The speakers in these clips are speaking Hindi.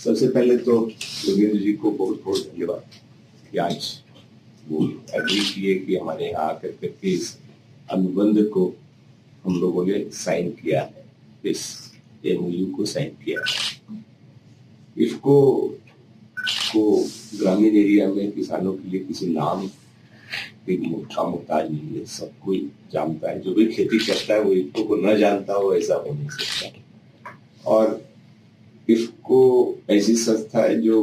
सबसे पहले तो योगेंद्र जी को बहुत बहुत धन्यवाद कि आज वो एग्री किए कि हमारे यहाँ आकर करके इस अनुबंध को हम लोगों ने साइन किया है, इस एमओयू को साइन किया है। इफको को ग्रामीण एरिया में किसानों के लिए किसी नाम का मुहताज नहीं है, सब कोई जानता है। जो भी खेती करता है वो इफको को न जानता हो ऐसा हो नहीं सकता। और इफको ऐसी संस्था है जो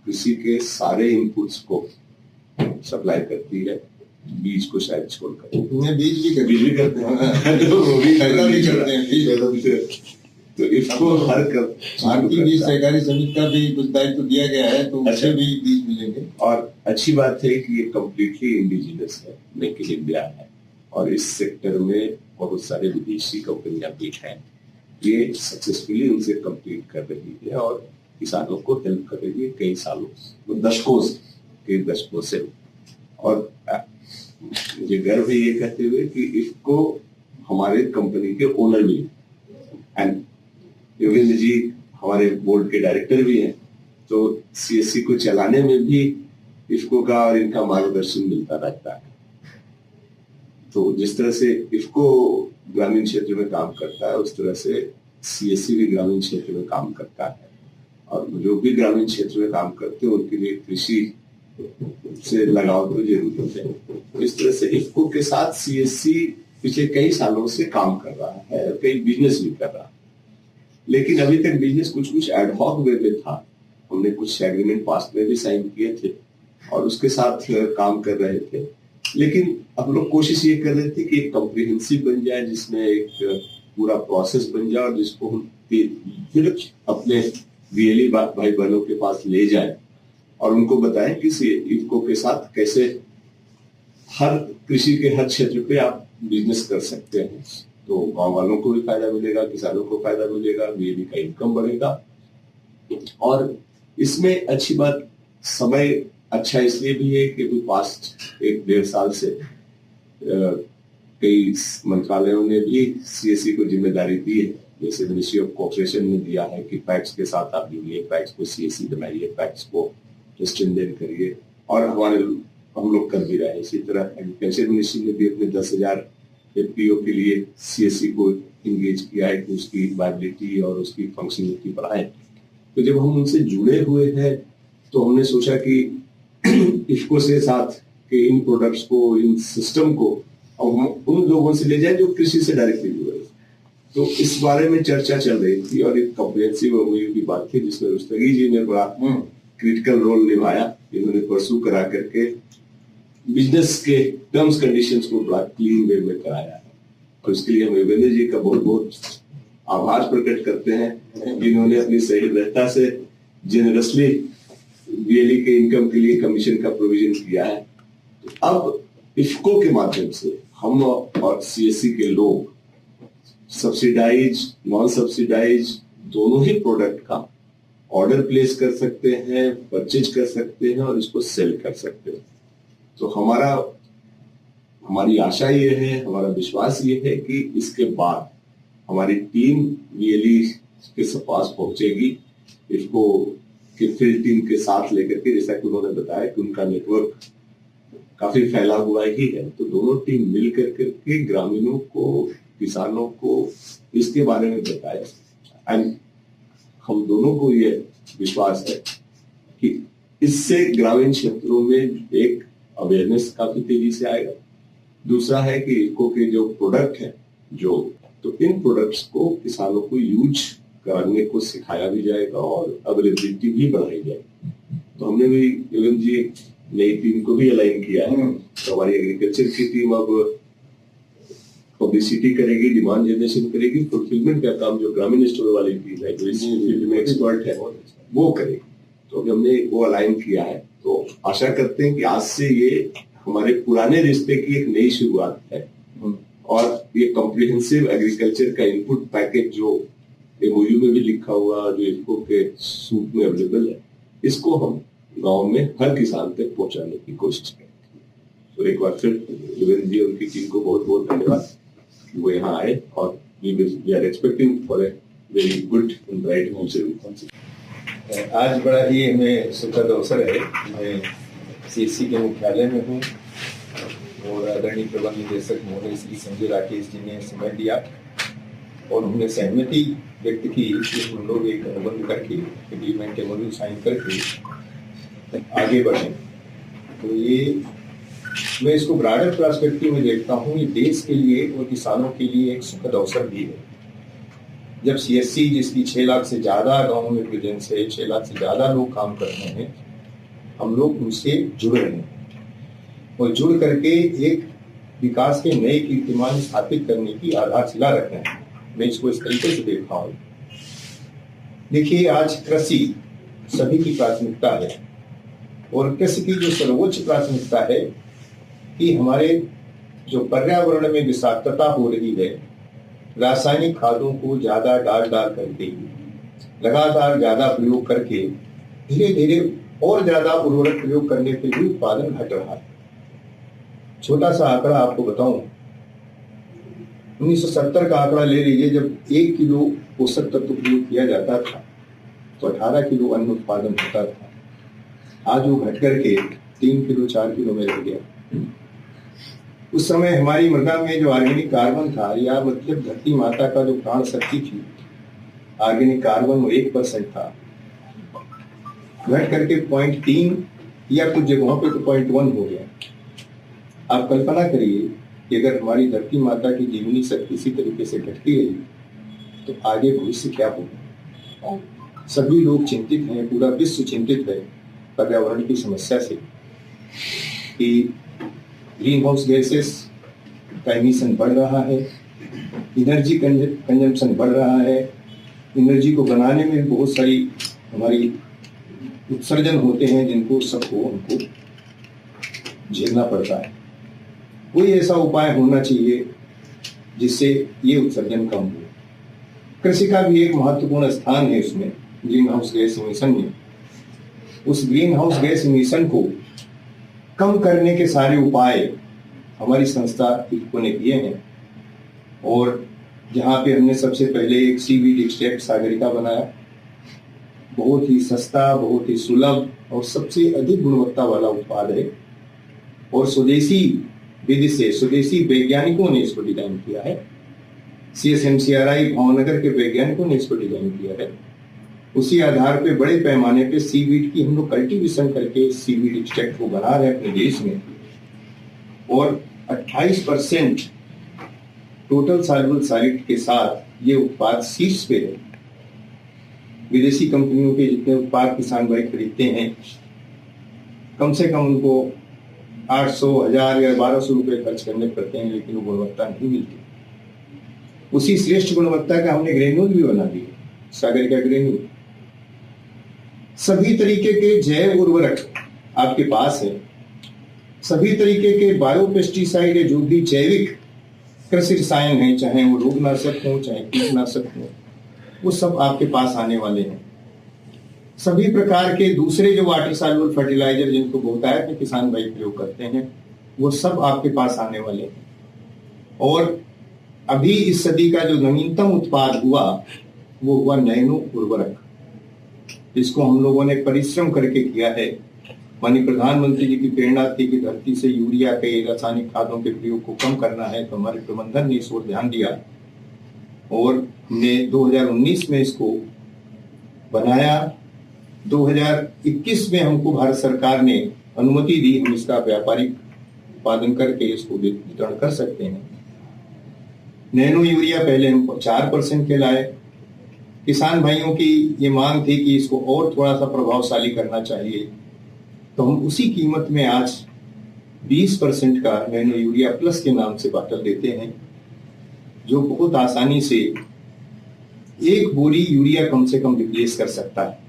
कृषि के सारे इनपुट्स को सप्लाई करती है, बीज को शायद छोड़कर। बीज भी करते हैं तो वो भी करते हैं। तो इसको हर भारतीय बीज सहकारी समिति का भी कुछ दायित्व दिया गया है, तो उससे भी बीज मिलेंगे। और अच्छी बात है कि ये कम्प्लीटली इंडिजिनस है, मेक इन इंडिया है, और इस सेक्टर में बहुत सारे विदेशी कंपनियां भी हैं। ये सक्सेसफुली उनसे कम्पीट कर रही है और किसानों को हेल्प कर रही है कई सालों, दशकों से। और मुझे गर्व है ये कहते हुए कि इसको हमारे कंपनी के ओनर भी एंड योगेंद्र जी हमारे बोर्ड के डायरेक्टर भी हैं, तो सीएससी को चलाने में भी इफको का और इनका मार्गदर्शन मिलता रहता है। तो जिस तरह से इफको ग्रामीण क्षेत्र में काम करता है, उस तरह से सीएससी भी ग्रामीण क्षेत्र में काम करता है। और जो भी ग्रामीण क्षेत्र में काम करते हैं उनके लिए कृषि से लगाव तो जरूरी है। इस तरह से इफको के साथ सीएससी पिछले कई सालों से काम कर रहा है, कई बिजनेस भी कर रहा है, लेकिन अभी तक बिजनेस कुछ एडहॉक वे में था। हमने कुछ एग्रीमेंट पास्ट में भी साइन किए थे और उसके साथ काम कर रहे थे, लेकिन हम लोग कोशिश ये कर रहे थे कि एक कॉम्प्रिहेंसिव बन जाए, जिसमें एक पूरा प्रोसेस बन जाए और जिसको हम फिर अपने बीएलई भाई बहनों के पास ले जाए और उनको बताएं कि इफको के साथ कैसे हर कृषि के हर क्षेत्र पे आप बिजनेस कर सकते हैं। तो गांव वालों को भी फायदा मिलेगा, किसानों को फायदा मिलेगा, बीएलई का इनकम बढ़ेगा। और इसमें अच्छी बात समय अच्छा इसलिए भी है कि पास्ट 1-1.5 साल से कई मंत्रालयों ने भी सीएससी को जिम्मेदारी दी है। जैसे मिनिस्ट्री ऑफ कोऑपरेशन ने दिया है कि पैक्स के साथ आप जुड़िए, पैक्स को सीएससी बनाइए, पैक्स को स्ट्रेंथन करिए, और हम लोग कर भी रहे हैं। इसी तरह एग्रीकल्चर मिनिस्ट्री ने भी अपने 10,000 एफपीओ के लिए सीएससी को इंगेज किया है कि उसकी वायबिलिटी और उसकी फंक्शनलिटी बढ़ाएं। तो जब हम उनसे जुड़े हुए हैं तो हमने सोचा कि इफको से साथ के इन प्रोडक्ट्स को, इन सिस्टम को हम उन लोगों से ले जाए जो कृषि से डायरेक्टली जुड़े। तो इस बारे में चर्चा चल रही थी और एक कॉम्प्रिहेंसिव एमओयू की बात थी जिसमें रुस्तगी जी ने बड़ा क्रिटिकल रोल निभाया। इन्होंने परसू करा करके बिजनेस के टर्म्स कंडीशंस को बड़ा क्लीन वे में कराया है, और इसके लिए हम योगेंद्र जी का बहुत बहुत आभार प्रकट करते हैं, जिन्होंने अपनी सहृदयता से जेनरसली बीएलई के इनकम के लिए कमीशन का प्रोविजन किया है। तो अब इफको के माध्यम से हम और सीएससी के लोग सब्सिडाइज, नॉन सब्सिडाइज दोनों ही प्रोडक्ट का ऑर्डर प्लेस कर सकते हैं, परचेज कर सकते हैं और इसको सेल कर सकते हैं। तो हमारी आशा ये है, हमारा विश्वास ये है कि इसके बाद हमारी टीम बीएलई के पास पहुंचेगी, इसको कि फील्ड टीम के साथ लेकर के, जैसा कि उन्होंने बताया कि उनका नेटवर्क काफी फैला हुआ ही है। तो दोनों टीम मिल करके ग्रामीणों को, किसानों को इसके बारे में बताया। एंड हम दोनों को ये विश्वास है कि इससे ग्रामीण क्षेत्रों में एक अवेयरनेस काफी तेजी से आएगा। दूसरा है कि इफको के जो प्रोडक्ट है तो इन प्रोडक्ट्स को किसानों को यूज करने को सिखाया भी जाएगा और अवेलेबिलिटी भी बढ़ाई जाएगी। तो हमने भी योगेंद्र जी नई टीम को भी अलाइन किया है। तो हमारी एग्रीकल्चर की टीम अब पब्लिसिटी करेगी, डिमांड जनरेशन करेगी, फुलफिलमेंट का काम जो ग्रामीण स्टोर वाली टीम है जो इस फील्ड में एक्सपर्ट है वो करेगी। तो अभी हमने वो अलाइन किया है। तो आशा करते हैं कि आज से ये हमारे पुराने रिश्ते की एक नई शुरुआत है और ये कॉम्प्रिहेंसिव एग्रीकल्चर का इनपुट पैकेज जो एमओयू में भी लिखा हुआ, जो इफको के सूट में अवेलेबल है, इसको हम गांव में हर किसान तक पहुंचाने की कोशिश करेंगे। तो एक बार फिर योगेंद्र जी और उनकी टीम को बहुत बहुत धन्यवाद कि वो यहाँ आए और we are expecting for a very good and bright future. आज बड़ा ही हमें सुखद अवसर है। मैं सीएससी के मुख्यालय में हूँ और आदरणीय प्रबंध निदेशक महोदय श्री संजय राकेश जी ने समय दिया और उन्होंने सहमति व्यक्त की कि हम लोग एक अनुबंध करके एग्रीमेंट एमओयू साइन करके आगे बढ़े। तो ये मैं इसको ब्रॉडर पर्सपेक्टिव में देखता हूँ। ये देश के लिए और किसानों के लिए एक सुखद अवसर भी है। जब सीएससी जिसकी 6 लाख से ज्यादा गाँव में प्रेजेंस है, 6 लाख से ज्यादा लोग काम कर रहे हैं, हम लोग उनसे जुड़ रहे हैं और जुड़ करके एक विकास के नए कीर्तिमान स्थापित करने की आधारशिला रख रहे हैं। मैं इसको इस तरीके से देखता हूँ। देखिए, आज कृषि सभी की प्राथमिकता है और कृषि की जो सर्वोच्च प्राथमिकता है कि हमारे जो पर्यावरण में विषाक्तता हो रही है, रासायनिक खादों को ज्यादा डाल करके लगातार ज्यादा प्रयोग करके धीरे धीरे और ज्यादा उर्वरक प्रयोग करने पर भी उत्पादन घट रहा है। छोटा सा आंकड़ा आपको बताऊं, 1970 का आंकड़ा ले लीजिए। जब 1 किलो पोषक तत्व प्रयोग किया जाता था तो 18 किलो अन्न उत्पादन होता था। आज वो घट करके 3 किलो 4 किलो में रह गया। उस समय हमारी मृदा में जो ऑर्गेनिक कार्बन था, या मतलब धरती माता का जो प्राण शक्ति थी, ऑर्गेनिक कार्बन वो 1% था, घट करके 0.3 या कुछ जगहों पे तो 0.1 हो गया। आप कल्पना करिए कि अगर हमारी धरती माता की जीवनी शक्ति इसी तरीके से घटती रही तो आगे भविष्य क्या होगा। सभी लोग चिंतित हैं, पूरा विश्व चिंतित है पर्यावरण की समस्या से कि ग्रीन हाउस गैसेस का एमिशन बढ़ रहा है, एनर्जी कंजम्पशन बढ़ रहा है, एनर्जी को बनाने में बहुत सारी हमारी उत्सर्जन होते हैं जिनको सबको हमको झेलना पड़ता है। कोई ऐसा उपाय होना चाहिए जिससे ये उत्सर्जन कम हो। कृषि का भी एक महत्वपूर्ण स्थान है इसमें, ग्रीन हाउस गैस इमिशन में। उस ग्रीन हाउस गैस इमिशन को कम करने के सारे उपाय हमारी संस्था इफ्को ने किए हैं और जहाँ पे हमने सबसे पहले एक सीवीड एक्सट्रैक्ट सागरिका बनाया, बहुत ही सस्ता, बहुत ही सुलभ और सबसे अधिक गुणवत्ता वाला उत्पाद है और स्वदेशी विधि से स्वदेशी वैज्ञानिकों ने इसको डिजाइन किया है। CSMCRI भावनगर के वैज्ञानिकों ने इसको डिजाइन किया है। उसी आधार पे बड़े पैमाने पे सीवीड की हम लोग कल्टीवेशन करके सीवीड एक्सट्रैक्ट को बना रहे हैं अपने देश में और 28% टोटल सॉल्युबल सॉलिड के साथ ये उत्पाद शीर्ष पे है। विदेशी कंपनियों के जितने उत्पाद किसान भाई खरीदते हैं, कम से कम उनको 800, 1000 या 1200 रुपए खर्च करने पड़ते हैं, लेकिन वो गुणवत्ता नहीं मिलती। उसी श्रेष्ठ गुणवत्ता का हमने ग्रेन्यूल भी बना दिया, सागरिका ग्रेन्यूल। सभी तरीके के जैव उर्वरक आपके पास है, सभी तरीके के बायोपेस्टिसाइड है, जो भी जैविक कृषि रसायन है, चाहे वो रोगनाशक हो चाहे कीटनाशक हो, वो सब आपके पास आने वाले हैं। सभी प्रकार के दूसरे जो वाटर सॉल्युबल फर्टिलाइजर जिनको बहुतायत में किसान भाई प्रयोग करते हैं, वो सब आपके पास आने वाले हैं। और अभी इस सदी का जो नवीनतम उत्पाद हुआ वो हुआ नैनो उर्वरक। इसको हम लोगों ने परिश्रम करके किया है। माननीय प्रधानमंत्री जी की प्रेरणा थी कि धरती से यूरिया के रासायनिक खादों के प्रयोग को कम करना है, तो हमारे प्रबंधन ने इस ओर ध्यान दिया और हमने 2019 में इसको बनाया। 2021 में हमको भारत सरकार ने अनुमति दी, हम इसका व्यापारिक उत्पादन करके इसको वितरण कर सकते हैं। नैनो यूरिया पहले हम 4% के लाए। किसान भाइयों की ये मांग थी कि इसको और थोड़ा सा प्रभावशाली करना चाहिए, तो हम उसी कीमत में आज 20% का नैनो यूरिया प्लस के नाम से बाटल देते हैं, जो बहुत आसानी से 1 बोरी यूरिया कम से कम रिप्लेस कर सकता है।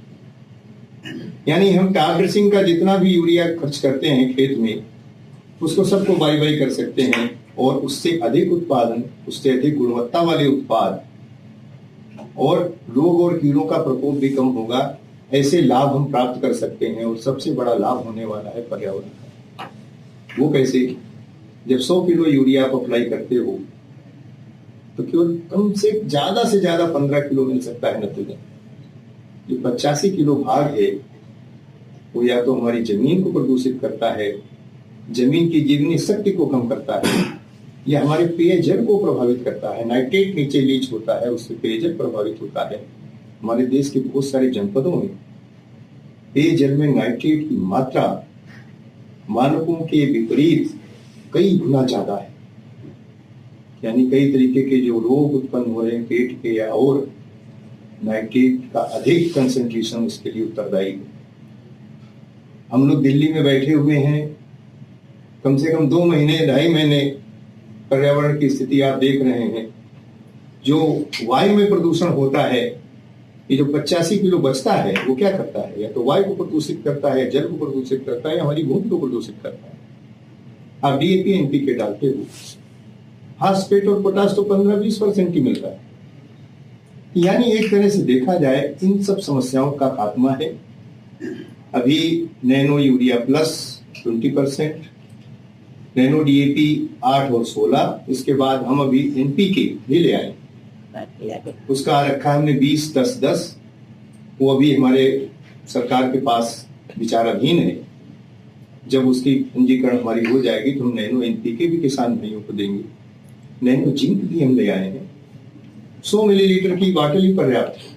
यानी हम टॉप ड्रेसिंग का जितना भी यूरिया खर्च करते हैं खेत में, उसको सबको बाई कर सकते हैं और उससे अधिक उत्पादन, उससे अधिक गुणवत्ता वाले उत्पाद और रोग और कीड़ों का प्रकोप भी कम होगा। ऐसे लाभ हम प्राप्त कर सकते हैं और सबसे बड़ा लाभ होने वाला है पर्यावरण का। वो कैसे? जब 100 किलो यूरिया आप अप्लाई करते हो तो केवल कम से ज्यादा 15 किलो मिल सकता है नाइट्रोजन। जो 85 किलो भाग है वो या तो हमारी जमीन को प्रदूषित करता है, जमीन की जीवनी शक्ति को कम करता है, या हमारे पेयजल को प्रभावित करता है। नाइट्रेट नीचे लीच होता है, उससे पेयजल प्रभावित होता है। हमारे देश के बहुत सारे जनपदों में पेयजल में नाइट्रेट की मात्रा मानकों के विपरीत कई गुना ज्यादा है, यानी कई तरीके के जो रोग उत्पन्न हो रहे हैं पेट के या और नाइट्रेट का अधिक कंसंट्रेशन उसके लिए उत्तरदायी है। हम लोग दिल्ली में बैठे हुए हैं, कम से कम 2 महीने 2.5 महीने पर्यावरण की स्थिति आप देख रहे हैं। जो वायु में प्रदूषण होता है, ये जो 85 किलो बचता है वो क्या करता है, या तो वायु को प्रदूषित करता है, जल को प्रदूषित करता है, या हमारी भूमि को प्रदूषित करता है। आप डीएपी एनपीके डालते हो, फास्फेट और पोटाश तो 15-20% ही मिलता है। यानी एक तरह से देखा जाए इन सब समस्याओं का खात्मा है। अभी nano urea plus 20%, nano DAP 8 और 16, इसके बाद हम अभी एनपीके भी ले आए, उसका रखा हमने 20-10-10। वो अभी हमारे सरकार के पास विचाराधीन है। जब उसकी पंजीकरण हमारी हो जाएगी तो हम नैनो एनपीके भी किसान भाइयों को देंगे। नैनो जिंक भी हम ले आए हैं, 100 मिलीलीटर की बाटल ही पर्याप्त है।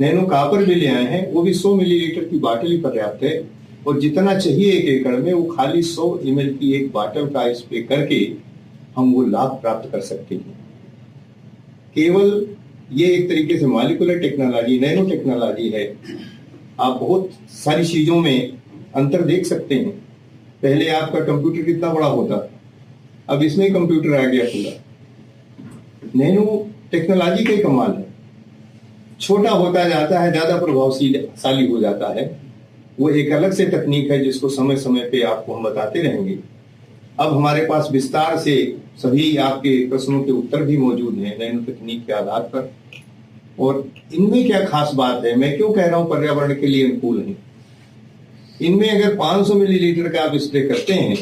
नैनो कापर भी ले आए हैं, वो भी 100 मिलीलीटर की बाटल ही पर्याप्त है। और जितना चाहिए 1 एकड़ में वो खाली 100 ml की एक बाटल का स्प्रे करके हम वो लाभ प्राप्त कर सकते हैं। केवल ये एक तरीके से मॉलिक्यूलर टेक्नोलॉजी, नैनो टेक्नोलॉजी है। आप बहुत सारी चीजों में अंतर देख सकते हैं। पहले आपका कंप्यूटर कितना बड़ा होता था, अब इसमें कंप्यूटर आ गया पूरा। नैनो टेक्नोलॉजी का कमाल है, छोटा होता जाता है, ज्यादा प्रभावशाली हो जाता है। वो एक अलग से तकनीक है जिसको समय समय पे आपको हम बताते रहेंगे। अब हमारे पास विस्तार से सभी आपके प्रश्नों के उत्तर भी मौजूद हैं नैनो तकनीक के आधार पर। और इनमें क्या खास बात है, मैं क्यों कह रहा हूं पर्यावरण के लिए अनुकूल है। इनमें अगर 500 मिलीलीटर का आप स्प्रे करते हैं,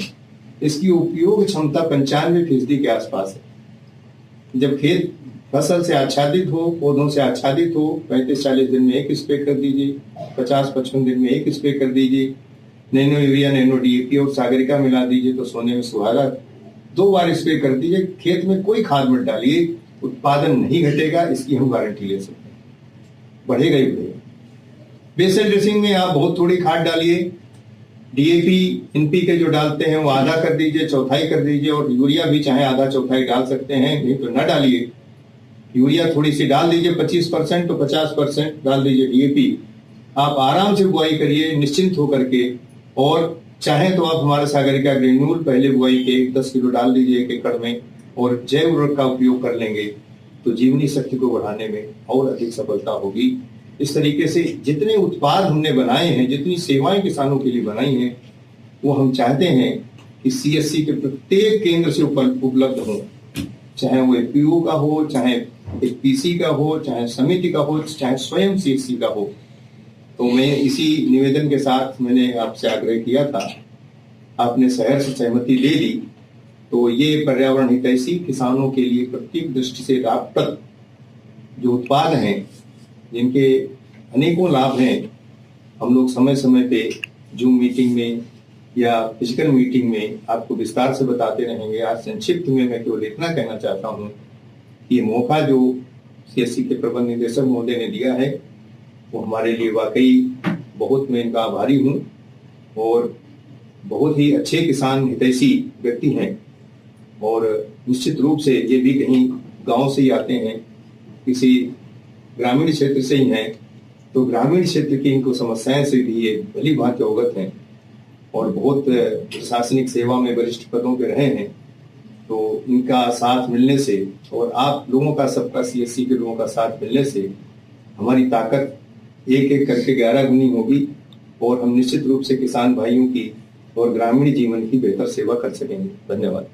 इसकी उपयोग क्षमता 95% के आसपास है। जब खेत फसल से आच्छादित हो, पौधों से आच्छादित हो, 35-40 दिन में एक स्प्रे कर दीजिए, 50-55 दिन में एक स्प्रे कर दीजिए। नैनो यूरिया, नैनो डीएपी और सागरिका मिला दीजिए तो सोने में सुहागा। 2 बार स्प्रे कर दीजिए, खेत में कोई खाद मत डालिए, उत्पादन नहीं घटेगा, इसकी हम गारंटी ले सकते हैं, बढ़ेगा ही बढ़ेगा। बेसल ड्रेसिंग में आप बहुत थोड़ी खाद डालिए, डीएपी एनपीके जो डालते हैं वो आधा कर दीजिए, चौथाई कर दीजिए, और यूरिया भी चाहे आधा चौथाई डाल सकते हैं, नहीं तो न डालिए। यूरिया थोड़ी सी डाल दीजिए 25% तो 50% डाल दीजिए डीएपी। आप आराम से बुआई करिए निश्चिंत होकर के, और चाहे तो आप हमारा सागरिका ग्रेन्यूल पहले बुआई के 10 किलो डाल दीजिए 1 एकड़ में, और जैव उर्वरक का उपयोग कर लेंगे तो जीवनी शक्ति को बढ़ाने में और अधिक सफलता होगी। इस तरीके से जितने उत्पाद हमने बनाए हैं, जितनी सेवाएं किसानों के लिए बनाई हैं, वो हम चाहते हैं कि सीएससी के प्रत्येक केंद्र से उपलब्ध हो, चाहे वो एफपीओ का हो, चाहे एफपीसी का हो, चाहे समिति का हो, चाहे स्वयं सीएससी का हो। तो मैं इसी निवेदन के साथ मैंने आपसे आग्रह किया था, आपने सहर्ष सहमति दे दी। तो ये पर्यावरण हितैषी किसानों के लिए प्रत्येक दृष्टि से लाभप्रद जो उत्पाद हैं, जिनके अनेकों लाभ हैं, हम लोग समय समय पे जूम मीटिंग में या फिजिकल मीटिंग में आपको विस्तार से बताते रहेंगे। आज संक्षिप्त में मैं केवल इतना कहना चाहता हूँ कि ये मौका जो सीएससी के प्रबंध निदेशक महोदय ने दिया है वो हमारे लिए वाकई बहुत, मैं इनका आभारी हूँ। और बहुत ही अच्छे किसान हितैषी व्यक्ति हैं, और निश्चित रूप से ये भी कहीं गांव से ही आते हैं, किसी ग्रामीण क्षेत्र से ही हैं, तो ग्रामीण क्षेत्र की इनको समस्याएं से भी ये भली भांति अवगत हैं, और बहुत प्रशासनिक सेवा में वरिष्ठ पदों पे रहे हैं। तो इनका साथ मिलने से और आप लोगों का, सबका सीएससी के लोगों का साथ मिलने से हमारी ताकत एक एक करके 11 गुनी होगी, और हम निश्चित रूप से किसान भाइयों की और ग्रामीण जीवन की बेहतर सेवा कर सकेंगे। धन्यवाद।